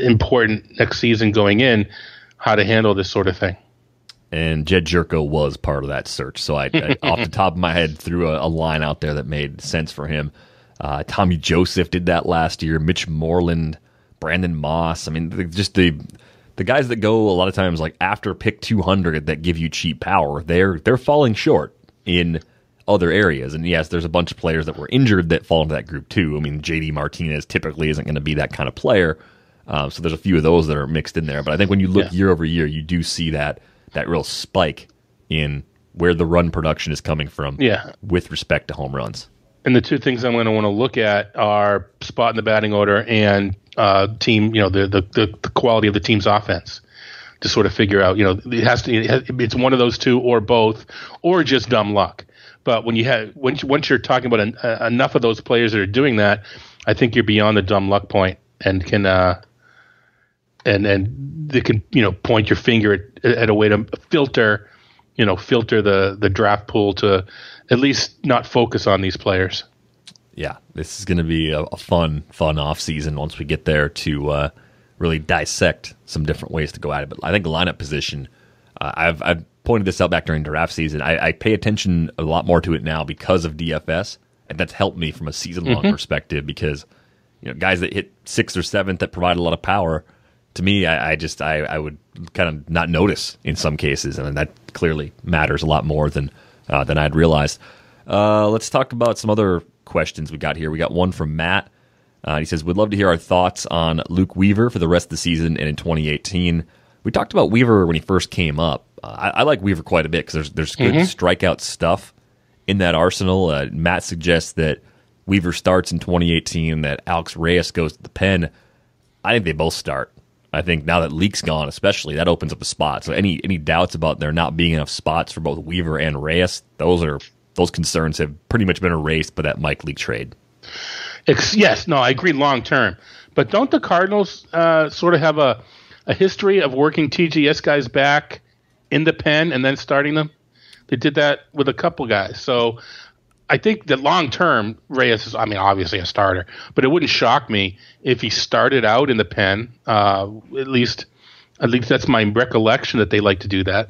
important next season going in how to handle this sort of thing. And Jed Jerko was part of that search. So I off the top of my head, threw a line out there that made sense for him. Tommy Joseph did that last year. Mitch Moreland, Brandon Moss. I mean, just the guys that go a lot of times like after pick 200 that give you cheap power, they're falling short in other areas. And yes, there's a bunch of players that were injured that fall into that group too. I mean, JD Martinez typically isn't going to be that kind of player. So there's a few of those that are mixed in there. But I think when you look year over year, you do see that real spike in where the run production is coming from with respect to home runs. And the two things I'm going to want to look at are spot in the batting order and team, the quality of the team's offense to sort of figure out, it's one of those two or both or just dumb luck. But when once you're talking about enough of those players that are doing that, I think you're beyond the dumb luck point and can and they can point your finger at a way to filter the draft pool to at least not focus on these players. Yeah, this is going to be a fun off season once we get there to really dissect some different ways to go at it. But I think lineup position, I've pointed this out back during draft season. I pay attention a lot more to it now because of DFS, and that's helped me from a season long perspective because guys that hit 6th or 7th that provide a lot of power. To me, I would kind of not notice in some cases, and that clearly matters a lot more than I'd realized. Let's talk about some other questions we got here. We got one from Matt. He says, "Would love to hear our thoughts on Luke Weaver for the rest of the season and in 2018." We talked about Weaver when he first came up. I like Weaver quite a bit because there's good strikeout stuff in that arsenal. Matt suggests that Weaver starts in 2018, that Alex Reyes goes to the pen. I think they both start. I think now that Leak's gone, especially, that opens up a spot. So any doubts about there not being enough spots for both Weaver and Reyes, those concerns have pretty much been erased by that Mike Leake trade. Yes, no, I agree long term. But don't the Cardinals sort of have a history of working TGS guys back in the pen and then starting them? They did that with a couple guys. So I think that long term, Reyes is, obviously a starter, but it wouldn't shock me if he started out in the pen. At least that's my recollection that they like to do that.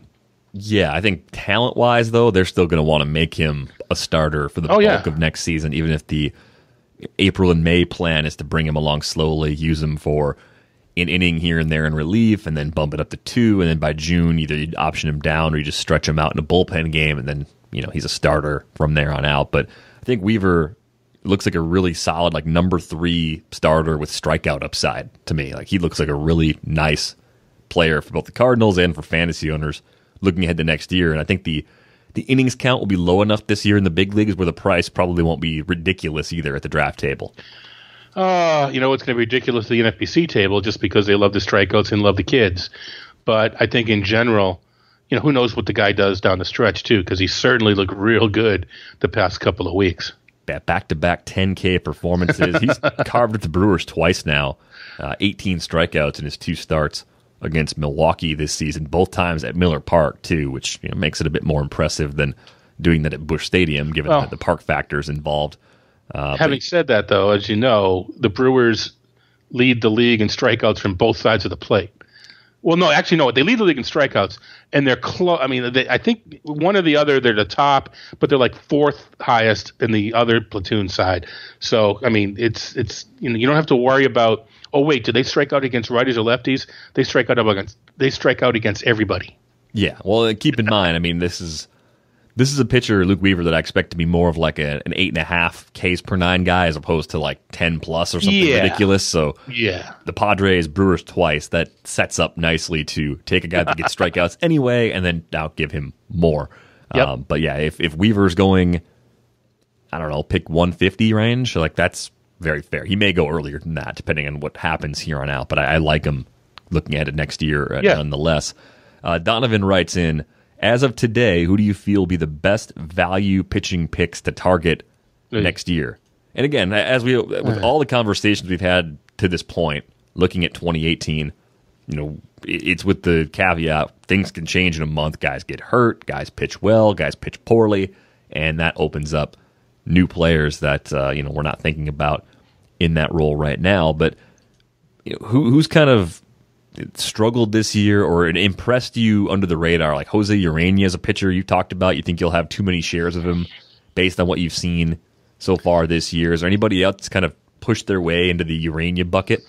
Yeah, I think talent-wise, though, they're still going to want to make him a starter for the bulk of next season, even if the April and May plan is to bring him along slowly, use him for an inning here and there in relief, and then bump it up to 2, and then by June, either you option him down or you just stretch him out in a bullpen game, and then he's a starter from there on out. But I think Weaver looks like a really solid, number 3 starter with strikeout upside to me. He looks like a really nice player for both the Cardinals and for fantasy owners looking ahead to next year. And I think the innings count will be low enough this year in the big leagues where the price probably won't be ridiculous either at the draft table. It's going to be ridiculous at the NFBC table just because they love the strikeouts and love the kids. But I think in general, who knows what the guy does down the stretch, too, because he certainly looked real good the past couple of weeks. Back-to-back 10K performances. He's carved at the Brewers twice now, 18 strikeouts in his 2 starts against Milwaukee this season, both times at Miller Park, too, which makes it a bit more impressive than doing that at Busch Stadium, given that the park factors involved. Having said that, though, as you know, the Brewers lead the league in strikeouts from both sides of the plate. Well, no, actually, no. They lead the league in strikeouts, and they're close. I think one or the other, they're the top, but they're 4th highest in the other platoon side. So, it's you don't have to worry about. Oh, wait, do they strike out against righties or lefties? They strike out against everybody. Yeah, well, keep in mind, this is This is a pitcher, Luke Weaver, that I expect to be more of like an 8.5 Ks per 9 guy as opposed to like 10 plus or something ridiculous. So the Padres, Brewers twice, that sets up nicely to take a guy that gets strikeouts anyway and then now give him more. But yeah, if Weaver's going, I don't know, pick 150 range, like that's very fair. He may go earlier than that depending on what happens here on out, but I like him looking at it next year nonetheless. Donovan writes in, as of today, who do you feel will be the best value pitching picks to target next year? And again, with all the conversations we've had to this point, looking at 2018, it's with the caveat things can change in a month. Guys get hurt, guys pitch well, guys pitch poorly, and that opens up new players that we're not thinking about in that role right now. But who's kind of struggled this year or impressed you under the radar? Like Jose Urena is a pitcher you talked about. You think you'll have too many shares of him based on what you've seen so far this year? Is there anybody else kind of pushed their way into the Urena bucket?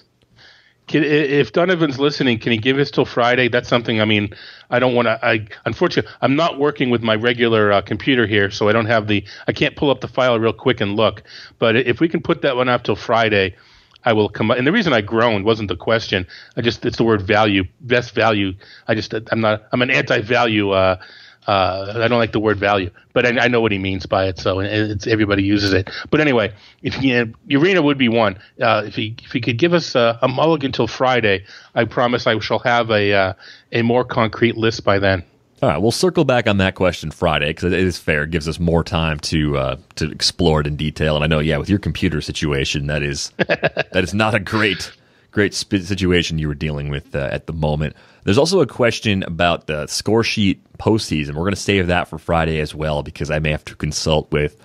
If Donovan's listening, can he give us till Friday? That's something, I don't want to, unfortunately, I'm not working with my regular computer here, so I can't pull up the file real quick and look. But if we can put that one up till Friday, I will come up. And the reason I groaned wasn't the question. It's the word value, best value. I'm an anti-value. I don't like the word value, but I know what he means by it. So everybody uses it. But anyway, Urena would be one. If he could give us a mulligan till Friday, I promise I shall have a more concrete list by then. All right, we'll circle back on that question Friday because it is fair. It gives us more time to explore it in detail. And I know, with your computer situation, that is not a great situation you were dealing with at the moment. There's also a question about the score sheet postseason. We're going to save that for Friday as well because I may have to consult with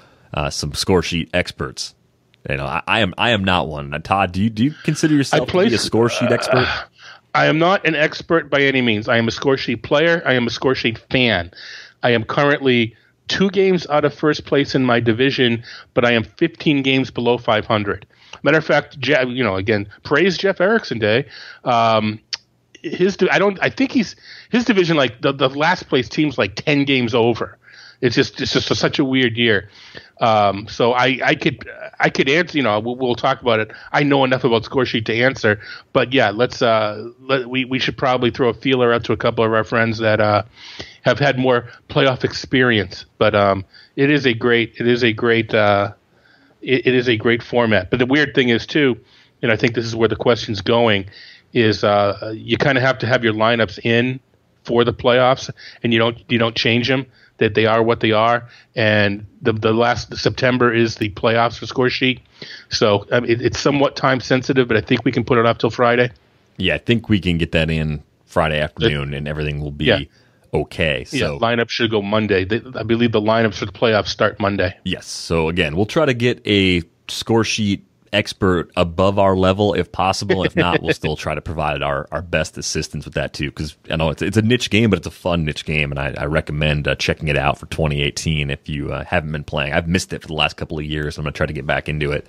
some score sheet experts. I am not one. Todd, do you consider yourself to be a score sheet expert? I am not an expert by any means. I am a score sheet player. I am a score sheet fan. I am currently 2 games out of first place in my division, but I am 15 games below 500. Matter of fact, again, praise Jeff Erickson Day. His division, like the last place team's like 10 games over. It's just such a weird year. So I could answer. We'll talk about it. I know enough about score sheet to answer, but we should probably throw a feeler out to a couple of our friends that have had more playoff experience. But it is a great format. But the weird thing is too, and I think this is where the question's going, is you kind of have to have your lineups in for the playoffs, and you don't change them. That they are what they are, and the last September is the playoffs for score sheet. So it's somewhat time sensitive, but I think we can put it up till Friday. Yeah, I think we can get that in Friday afternoon, and everything will be okay. So lineup should go Monday. I believe the lineups for the playoffs start Monday. Yes. So again, we'll try to get a score sheet expert above our level if possible. If not, we'll still try to provide our best assistance with that too, because I know it's a niche game, but it's a fun niche game, and I recommend checking it out for 2018 if you haven't been playing. I've missed it for the last couple of years. I'm going to try to get back into it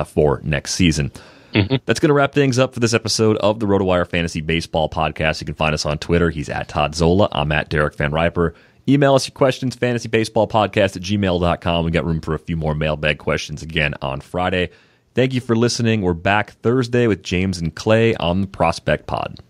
for next season. Mm-hmm. That's going to wrap things up for this episode of the RotoWire Fantasy Baseball Podcast. You can find us on Twitter. He's at Todd Zola. I'm at Derek Van Riper. Email us your questions, fantasybaseballpodcast@gmail.com. We got room for a few more mailbag questions again on Friday. Thank you for listening. We're back Thursday with James and Clay on the Prospect Pod.